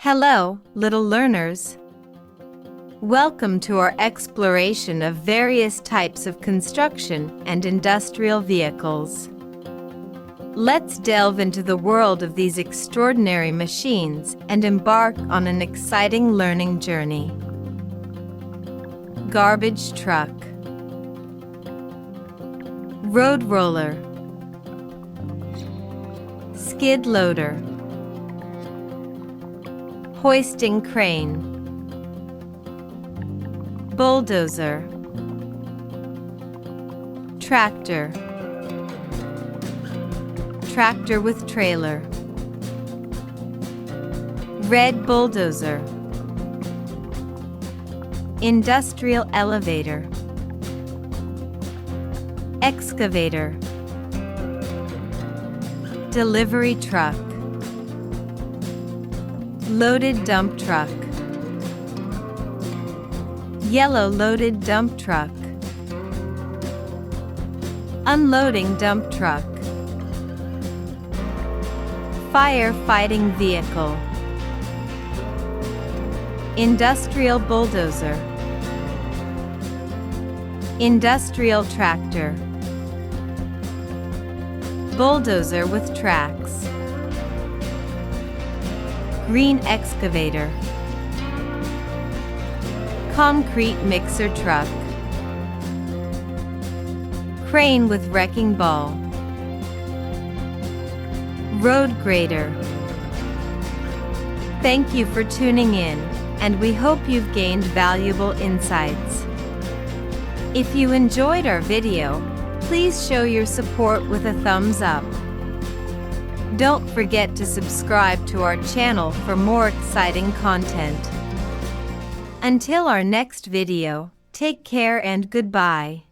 Hello, little learners. Welcome to our exploration of various types of construction and industrial vehicles. Let's delve into the world of these extraordinary machines and embark on an exciting learning journey. Garbage truck, road roller, skid loader, hoisting crane, bulldozer, tractor, tractor with trailer, red bulldozer, industrial elevator, excavator, delivery truck, loaded dump truck, yellow loaded dump truck, unloading dump truck, firefighting vehicle, industrial bulldozer, industrial tractor, bulldozer with tracks, green excavator, concrete mixer truck, crane with wrecking ball, road grader. Thank you for tuning in, and we hope you've gained valuable insights. If you enjoyed our video, please show your support with a thumbs up. Don't forget to subscribe to our channel for more exciting content. Until our next video, take care and goodbye.